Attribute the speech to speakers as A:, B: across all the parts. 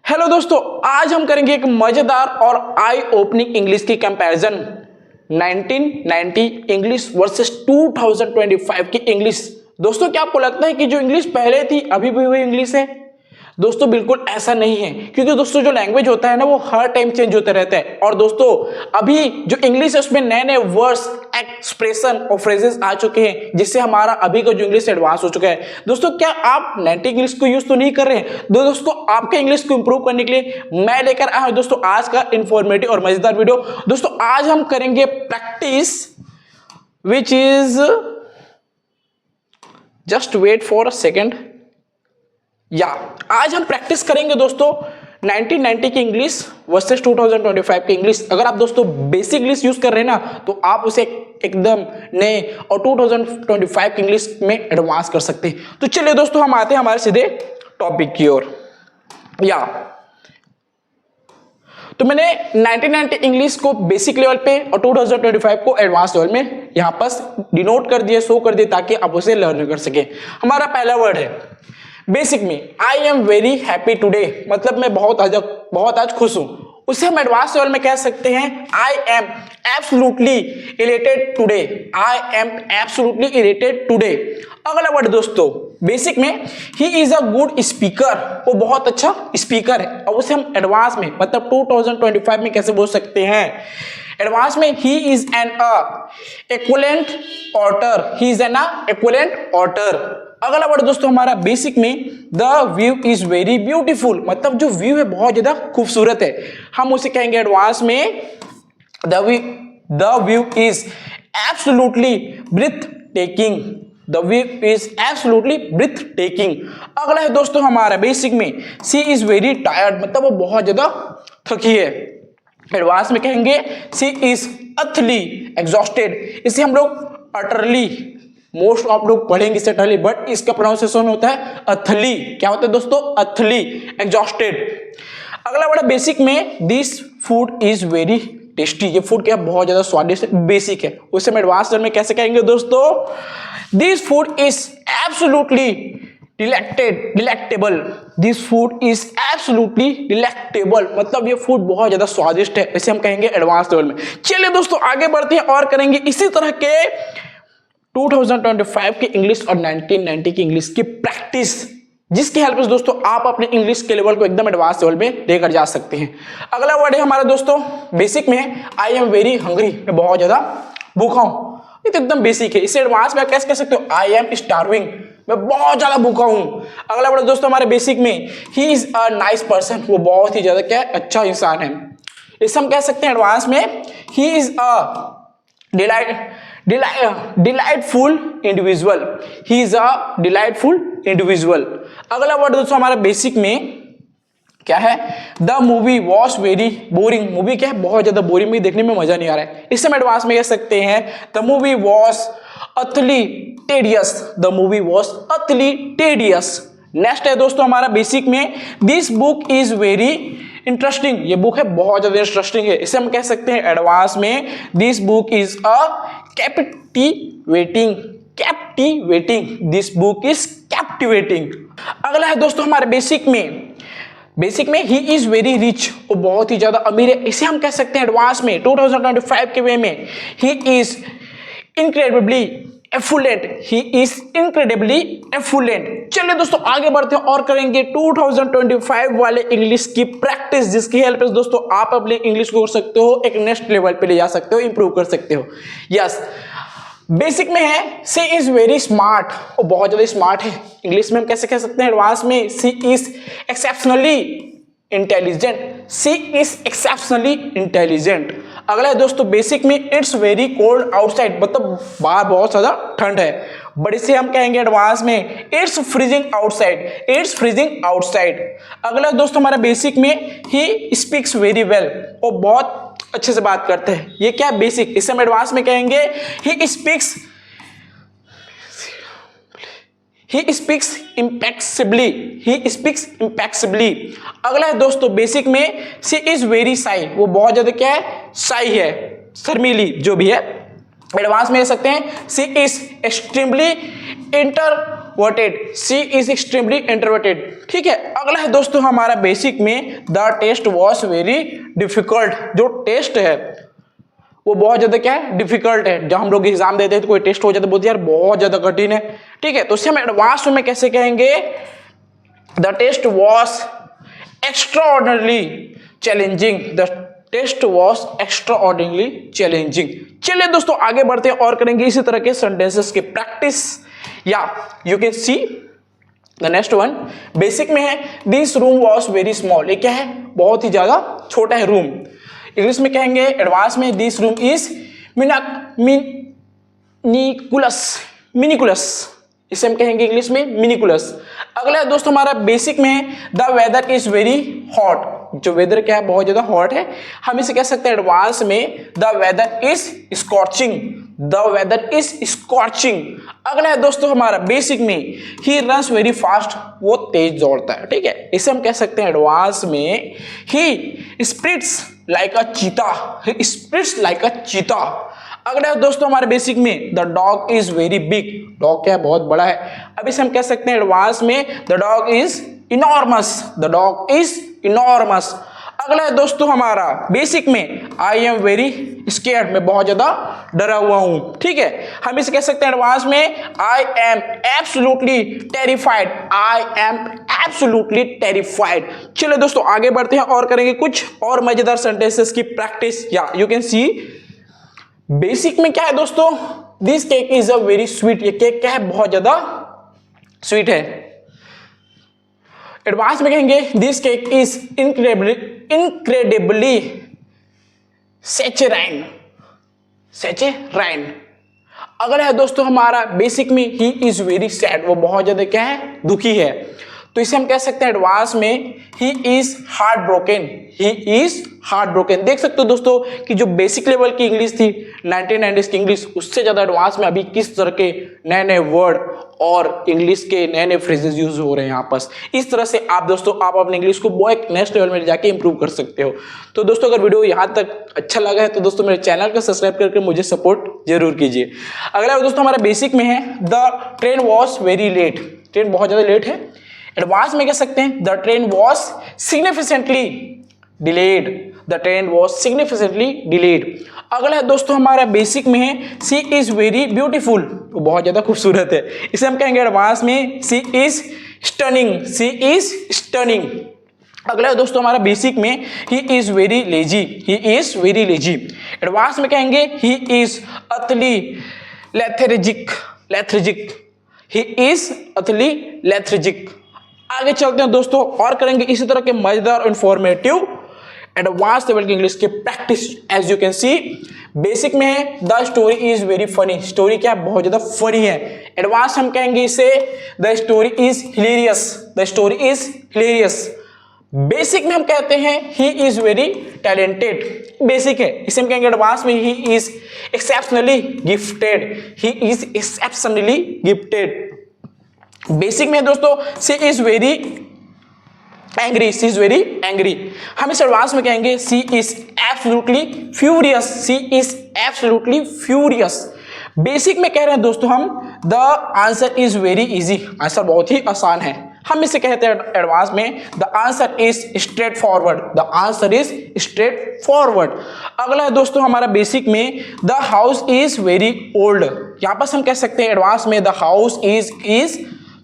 A: Hello दोस्तों, आज हम करेंगे एक मजेदार और आई ओपनिंग इंग्लिश की कंपैरिजन 1990 इंग्लिश वर्सेस 2025 की इंग्लिश। दोस्तों, क्या आपको लगता है कि जो इंग्लिश पहले थी अभी भी वही इंग्लिश है? दोस्तों, बिल्कुल ऐसा नहीं है, क्योंकि दोस्तों जो लैंग्वेज होता है ना वो हर टाइम चेंज होते रहता है। और दोस्तों अभी जो इंग्लिश है उसमें नए नए वर्ड्स, एक्सप्रेशन और फ्रेजेस आ चुके हैं, जिससे हमारा अभी का जो इंग्लिश एडवांस हो चुका है। दोस्तों, क्या आप 90 इंग्लिश को यूज तो नहीं कर रहे हैं? दोस्तों आपके इंग्लिश को इंप्रूव करने के लिए मैं लेकर आया हूं दोस्तों आज का इंफॉर्मेटिव और मजेदार वीडियो। दोस्तों आज हम करेंगे practice which is just wait for a second आज हम प्रैक्टिस करेंगे दोस्तों 1990 की इंग्लिश वर्सेस 2025 की इंग्लिश। अगर आप दोस्तों बेसिक इंग्लिश यूज कर रहे हैं ना तो आप उसे एकदम नए और 2025 की इंग्लिश में एडवांस कर सकते हैं। तो चलिए दोस्तों हम आते हैं हमारे सीधे टॉपिक की ओर। तो मैंने 1990 इंग्लिश को बेसिक लेवल पे और 2025 को एडवांस लेवल में यहां पर डिनोट कर दिया, शो कर दिया, ताकि आप उसे लर्न कर सके। हमारा पहला वर्ड है बेसिक में I am very happy today, मतलब मैं बहुत आज खुश हूं। उसे हम एडवांस लेवल में कह सकते हैं I am absolutely elated today. I am absolutely elated today. अगला वर्ड दोस्तों बेसिक में he is a good speaker, वो बहुत अच्छा स्पीकर है। और उसे हम एडवांस में मतलब 2025 में कैसे बोल सकते हैं? एडवांस में he is an equivalent author, he is an equivalent author. अगला वर्ड दोस्तों हमारा बेसिक में the view is very beautiful, मतलब जो व्यू है बहुत ज्यादा खूबसूरत है। हम उसे कहेंगे एडवांस में the view is absolutely breathtaking. The view is absolutely breathtaking. अगला है दोस्तों हमारा बेसिक में सी इज वेरी टायर्ड, मतलब वो बहुत ज्यादा थकी है। एडवांस में कहेंगे सी इज अथली एग्जॉस्टेड। इसे हम लोग अटरली, मोस्ट ऑफ लोग पढ़ेंगे इसे अटरली, बट इसका प्रोनाउंसिएशन होता है अथली। क्या होता है दोस्तों? अथली एग्जॉस्टेड। अगला वर्ड बेसिक में this food is very tasty. ये फूड क्या बहुत ज्यादा स्वादिष्ट है, बेसिक है। उसे हम एडवांस में कैसे कहेंगे दोस्तों? This food is absolutely delectable. This food is absolutely delectable, मतलब ये फूड बहुत ज्यादा स्वादिष्ट है। इसे हम कहेंगे एडवांस लेवल में। चलिए दोस्तों आगे बढ़ते हैं और करेंगे इसी तरह के 2025 की इंग्लिश और 1990 की इंग्लिश की प्रैक्टिस, जिसकी हेल्प से दोस्तों आप अपने इंग्लिश के लेवल को एकदम एडवांस लेवल में लेकर जा सकते हैं। अगला वर्ड है हमारा दोस्तों बेसिक में आई एम वेरी हंग्री, मैं बहुत ज्यादा भूखा हूं। ये तो एकदम बेसिक है। इसे एडवांस में कैसे कह सकते हो? आई एम स्टार्विंग, मैं बहुत ज्यादा भूखा हूं। अगला वर्ड दोस्तों हमारे बेसिक में he is a nice person, वो बहुत ही ज्यादा क्या अच्छा इंसान है। इसे हम कह सकते हैं एडवांस में he is a delightful individual. He is a delightful individual. अगला वर्ड दोस्तों हमारा बेसिक में क्या है? The movie was very boring. Movie क्या है? बहुत ज्यादा बोरिंग, में देखने में मजा नहीं आ रहा है। इससे हम एडवांस में कह सकते हैं the movie was utterly tedious. The movie was utterly tedious. Next है दोस्तों हमारा बेसिक में this book is very interesting. ये बुक है बहुत ज्यादा इंटरेस्टिंग है। इसे हम कह सकते हैं एडवांस में this book is a captivating. This book is captivating. अगला है दोस्तों हमारे बेसिक में ही इज वेरी रिच, वो बहुत ही ज्यादा अमीर है। इसे हम कह सकते हैं एडवांस में 2025 के वे में he is incredibly affluent. He is incredibly affluent. चलिए दोस्तों आगे बढ़ते हैं और करेंगे 2025 वाले इंग्लिश की प्रैक्टिस, जिसकी हेल्प से दोस्तों आप अपने इंग्लिश को कर सकते हो एक नेक्स्ट लेवल पे ले जा सकते हो, इंप्रूव कर सकते हो। यस, बेसिक में है सी इज वेरी स्मार्ट, वो बहुत ज्यादा स्मार्ट है। इंग्लिश में हम कैसे कह सकते हैं एडवांस में she is exceptionally intelligent. She is exceptionally intelligent. अगला है दोस्तों बेसिक में इट्स वेरी कोल्ड आउटसाइड, मतलब बाहर बहुत ज्यादा ठंड है। बट इसे हम कहेंगे एडवांस में it's freezing outside. It's freezing outside. अगला दोस्तों हमारा बेसिक में ही स्पीक्स वेरी वेल, वो बहुत अच्छे से बात करते हैं। ये क्या बेसिक? इसे हम एडवांस में कहेंगे ही स्पीक्स इम्पैक्सिबली। He speaks इम्पैक्सिबली। अगला है दोस्तों बेसिक में सी इज वेरी शाई, वो बहुत ज्यादा क्या है? शाई है, शर्मीली जो भी है। एडवांस में कह सकते हैं she is extremely verted, she is extremely introverted. ठीक है, अगला है दोस्तों हमारा बेसिक में the test was very difficult. जो टेस्ट है वो बहुत ज्यादा क्या है, डिफिकल्ट है। जब हम लोग एग्जाम देते हैं तो कोई टेस्ट हो जाता है, बोलते यार बहुत ज्यादा कठिन है। ठीक है, तो उसे हम एडवांस में कैसे कहेंगे, the test was extraordinarily challenging, the test was extraordinarily challenging. चलिए दोस्तों आगे बढ़ते हैं और करेंगे इसी तरह के सेंटेंसेस की प्रैक्टिस। या you can see the next one, basic में है this room was very small. ये क्या है, बहुत ही ज्यादा छोटा है रूम। इंग्लिश में कहेंगे एडवांस में दिस रूम इज मिनिकुलस, इसे हम कहेंगे इंग्लिश में मिनिकुलस। अगला दोस्तों हमारा बेसिक में है the weather is very hot. जो वेदर क्या है, बहुत ज्यादा हॉट है। हम इसे कह सकते हैं एडवांस में the weather is scorching, the weather is scorching. अगला है दोस्तों हमारा बेसिक में ही रन्स वेरी फास्ट, वो तेज दौड़ता है। ठीक है, इसे हम कह सकते हैं एडवांस में ही स्प्रिट्स लाइक अ चीता, ही स्प्रिट्स लाइक अ चीता। अगला है दोस्तों हमारे बेसिक में the dog is very big, dog क्या है, बहुत बड़ा है। अब इसे हम कह सकते हैं एडवांस में the dog is enormous, the dog is enormous. अगला है दोस्तों हमारा बेसिक में आई एम वेरी स्केयर्ड, मैं बहुत ज्यादा डरा हुआ हूं। ठीक है, हम इसे कह सकते हैं एडवांस में I am absolutely terrified, I am absolutely terrified. चलिए दोस्तों आगे बढ़ते हैं और करेंगे कुछ और मजेदार सेंटेंसेस की प्रैक्टिस। या यू कैन सी बेसिक में क्या है दोस्तों, this cake is a very sweet, ये केक क्या है, बहुत ज्यादा स्वीट है। एडवांस में कहेंगे दिस केक इज इनक्रेडिबली सेचेराइन। अगला है दोस्तों हमारा बेसिक में ही इज वेरी सैड, वो बहुत ज्यादा क्या है, दुखी है। तो इसे हम कह सकते हैं एडवांस में he is heart broken, he is heart broken. देख सकते हो दोस्तों कि जो बेसिक लेवल की इंग्लिश थी 1990s की इंग्लिश, उससे ज्यादा एडवांस में अभी किस तरह के नए नए वर्ड और इंग्लिश के नए नए फ्रेजेस यूज हो रहे हैं आपस। इस तरह से आप दोस्तों आप अपने इंग्लिश को एक नेक्स्ट लेवल में जाके इंप्रूव कर सकते हो। तो दोस्तों अगर वीडियो यहाँ तक अच्छा लगा है तो दोस्तों मेरे चैनल को सब्सक्राइब करके मुझे सपोर्ट जरूर कीजिए। अगला दोस्तों हमारा बेसिक में है the train was very late, train बहुत ज्यादा लेट है। एडवांस में कह सकते हैं the train was significantly delayed, the train was significantly delayed. अगला है दोस्तों हमारा बेसिक में है सी इज वेरी ब्यूटीफुल, वो बहुत ज्यादा खूबसूरत है। इसे हम कहेंगे एडवांस में she is stunning, she is stunning. अगला है दोस्तों हमारा बेसिक में he is very lazy, he is very lazy. Advance में कहेंगे he is utterly lethargic, he is utterly lethargic. आगे चलते हैं दोस्तों और करेंगे इसी तरह के मजेदार और इंफॉर्मेटिव एडवांस लेवल की इंग्लिश की practice. As you can see basic में है the story is very funny, story क्या बहुत ज्यादा फनी है। एडवांस हम कहेंगे इसे the story is hilarious, the story is hilarious. Basic में हम कहते हैं he is very talented, basic है। इसे हम कहेंगे एडवांस में he is exceptionally gifted, he is exceptionally gifted. Basic में दोस्तों she is very angry, she is very angry. हम इस एडवांस में कहेंगे she is absolutely furious, she is absolutely furious. Basic में कह रहे हैं दोस्तों हम the answer is very easy, answer बहुत ही आसान है। हम इसे कहते हैं एडवांस में the answer is straight forward, the answer is straight forward. अगला है दोस्तों हमारा बेसिक में the house is very old. यहां पर हम कह सकते हैं एडवांस में the house is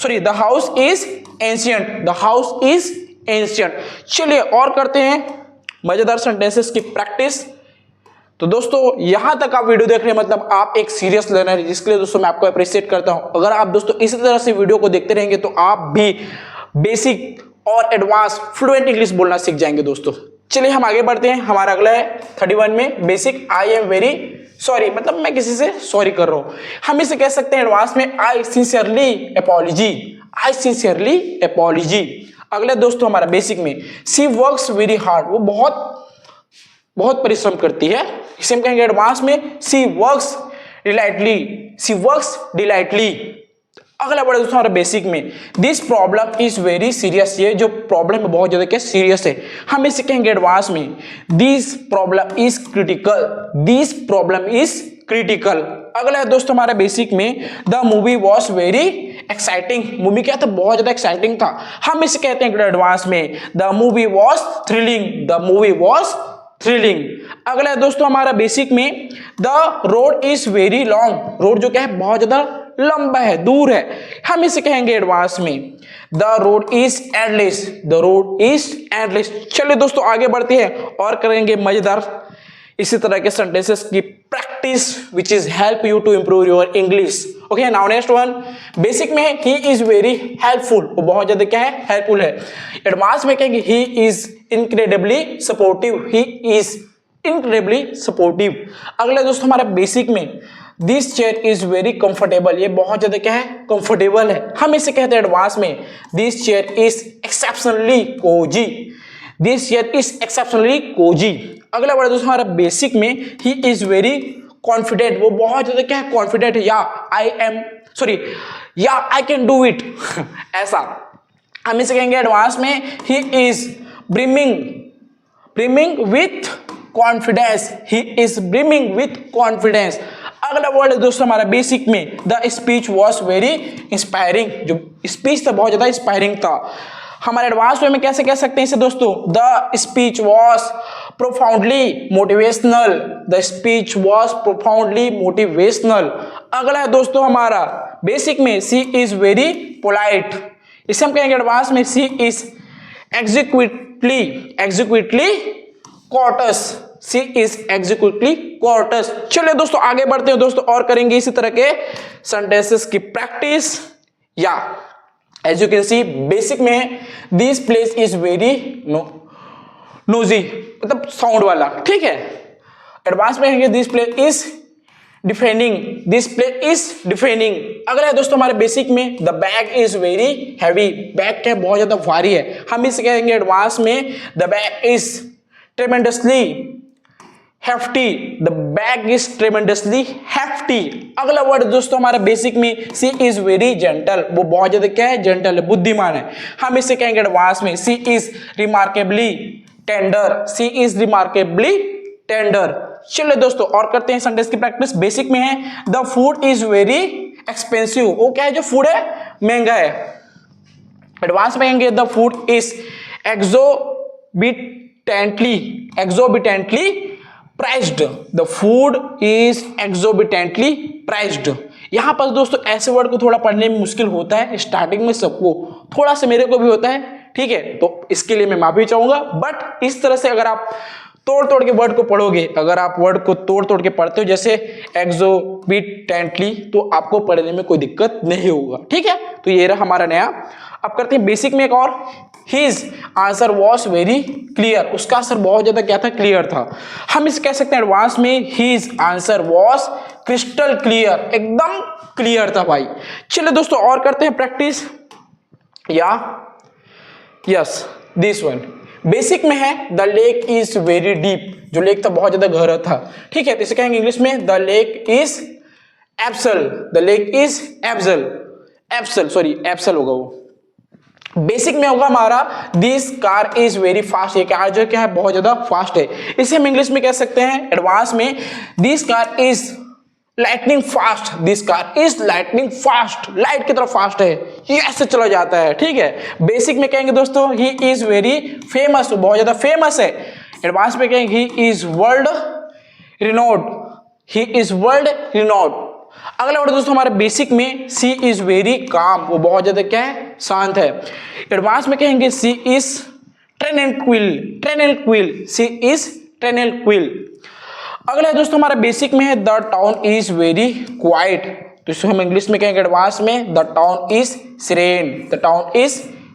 A: the house is ancient, the house is ancient. चलिए और करते हैं मजेदार सेंटेंसेस की प्रैक्टिस। तो दोस्तों यहां तक आप वीडियो देख रहे हैं मतलब आप एक सीरियस लर्नर है, जिसके लिए दोस्तों मैं आपको अप्रिशिएट करता हूं। अगर आप दोस्तों इसी तरह से वीडियो को देखते रहेंगे तो आप भी बेसिक और एडवांस फ्लुएंट इंग्लिश बोलना सीख जाएंगे दोस्तों। चलिए हम आगे बढ़ते हैं। हमारा अगला है 31 में basic I am very sorry, मतलब मैं किसी से सॉरी कर रहा हूं। हम इसे कह सकते हैं एडवांस में I sincerely apology, I sincerely apology. अगले दोस्तों हमारा बेसिक में सी वर्क्स वेरी हार्ड, वो बहुत परिश्रम करती है। इसे हम कहेंगे एडवांस में सी वर्क्स डिलाइटली, सी वर्क्स डिलाइटली। अगला बढ़े दोस्तों हमारा बेसिक में this problem is very serious, ये जो प्रॉब्लम है बहुत ज्यादा क्या सीरियस है। हम इसे कहेंगे एडवांस में this problem is critical, this problem is critical. अगला है दोस्तों हमारा बेसिक में the movie was very exciting, movie क्या था, बहुत ज्यादा एक्साइटिंग था, हम इसे कहते हैं एडवांस में the movie was thrilling, the movie was thrilling. अगला है दोस्तों हमारा बेसिक में the road is very long, road जो क्या है बहुत ज्यादा लंबा है, दूर है, हम इसे कहेंगे एडवांस में the road is endless, the road is endless. चलिए दोस्तों आगे बढ़ते हैं और करेंगे मजेदार इसी तरह के सेंटेंसेस की practice which is help you to improve your English. Okay, now next one basic में ही इज वेरी हेल्पफुल, वो बहुत ज्यादा क्या है, हेल्पफुल है। एडवांस में कहेंगे he is incredibly supportive, he is incredibly supportive. अगला दोस्तों हमारा बेसिक में this chair is very comfortable, ये बहुत ज्यादा क्या है, कंफर्टेबल है, हम इसे कहते हैं एडवांस में this chair is exceptionally cozy, this chair is exceptionally cozy. अगला वर्ड दोस्तों हमारा बेसिक में ही इज वेरी कॉन्फिडेंट, वो बहुत ज्यादा क्या है, कॉन्फिडेंट है, या आई कैन डू इट ऐसा, हम इसे कहेंगे एडवांस में he is brimming with confidence, he is brimming with confidence. अगला वर्ड है दोस्तों हमारा बेसिक में the speech was very inspiring, जो स्पीच था बहुत ज्यादा इंस्पायरिंग था, हमारे एडवांस वे में कैसे कह सकते हैं इसे दोस्तों, the speech was profoundly motivational, the speech was profoundly motivational. अगला है दोस्तों हमारा बेसिक में सी इज वेरी पोलाइट, इसे हम कहेंगे एडवांस में she is एग्जीक्यूटिवली quarters, C is एग्जीक्यूटिवली quarters. चलिए दोस्तों आगे बढ़ते हैं दोस्तों और करेंगे इसी तरह के सेंटेंसेस की प्रैक्टिस। या as you can see basic में this place is very noisy, मतलब साउंड वाला, ठीक है। एडवांस में कहेंगे this place is defending, this place is defending. अगला है दोस्तों हमारे बेसिक में the bag is very heavy, bag क्या बहुत ज्यादा भारी है, हम इसे कहेंगे एडवांस में the bag is tremendously hefty, the bag is tremendously hefty। अगला वर्ड दोस्तों हमारा बेसिक में she is very gentle, वो बहुत ज्यादा क्या है, जेंटल है, बुद्धिमान है, हम इसे कहेंगे एडवांस में she is remarkably tender, she is remarkably tender। चलिए दोस्तों और करते हैं सेंटेंस की प्रैक्टिस। बेसिक में है the food is very expensive, वो क्या है, जो फूड है महंगा है, एडवांस में कहेंगे the food is exorbitantly priced, the food is exorbitantly priced। यहां पर दोस्तों ऐसे वर्ड को थोड़ा पढ़ने में मुश्किल होता है, स्टार्टिंग में सबको, थोड़ा सा मेरे को भी होता है, ठीक है, तो इसके लिए मैं माफी चाहूंगा। बट इस तरह से अगर आप तोड़ तोड़ के वर्ड को पढ़ोगे, अगर आप वर्ड को तोड़ तोड़ के पढ़ते हो जैसे एक्सोबिटेंटली, तो आपको पढ़ने में कोई दिक्कत नहीं होगा, ठीक है। तो ये रहा हमारा नया। अब करते हैं बेसिक में एक और, His answer was very clear, उसका आंसर बहुत ज्यादा क्या था, क्लियर था, हम इसे कह सकते हैं एडवांस में His answer was crystal clear, एकदम क्लियर था भाई। चलिए दोस्तों और करते हैं प्रैक्टिस। या यस दिस वन बेसिक में है the lake is very deep, जो लेक था बहुत ज्यादा गहरा था, ठीक है, तो इसे कहेंगे इंग्लिश में the lake is abyssal, the lake is abyssal होगा वो। बेसिक में होगा हमारा this car is very fast, ये कार जो क्या है बहुत ज्यादा फास्ट है, इसे हम इंग्लिश में कह सकते हैं एडवांस में this car is lightning fast, this car is lightning fast, light की तरफ फास्ट है, ये ऐसे चला जाता है, ठीक है। बेसिक में कहेंगे दोस्तों ही इज वेरी फेमस, बहुत ज्यादा फेमस है, एडवांस में कहेंगे he is world renowned, he is world renowned. अगला वर्ड दोस्तों हमारे बेसिक में सी इज वेरी काम, वो बहुत ज्यादा क्या है, शांत है, एडवांस में कहेंगे सी इज ट्रेनल सी इज ट्रेनल। अगला है दोस्तों हमारा बेसिक में है the town is very quite, तो इसे हम इंग्लिश में कहेंगे एडवांस में the town is siren, the town is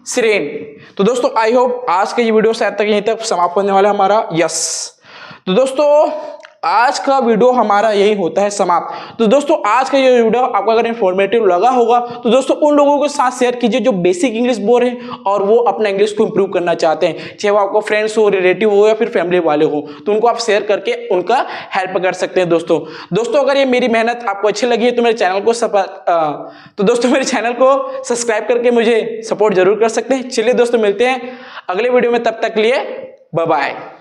A: siren. तो दोस्तों आई होप आज का ये वीडियो शायद तक यहीं तक समाप्त होने वाला है हमारा। यस तो दोस्तों आज का वीडियो हमारा यही होता है समाप्त। तो दोस्तों आज का ये वीडियो आपको अगर इन्फॉर्मेटिव लगा होगा तो दोस्तों उन लोगों के साथ शेयर कीजिए जो बेसिक इंग्लिश बोल रहे हैं और वो अपना इंग्लिश को इंप्रूव करना चाहते हैं, चाहे वो आपको फ्रेंड्स हो, रिलेटिव हो या फिर फैमिली वाले हो, तो उनको आप शेयर करके उनका हेल्प कर सकते हैं। दोस्तों अगर ये मेरी मेहनत आपको अच्छी लगी है तो मेरे चैनल को सब्सक्राइब करके मुझे सपोर्ट जरूर कर सकते हैं। चलिए दोस्तों मिलते हैं अगले वीडियो में, तब तक लिए बाय बाय।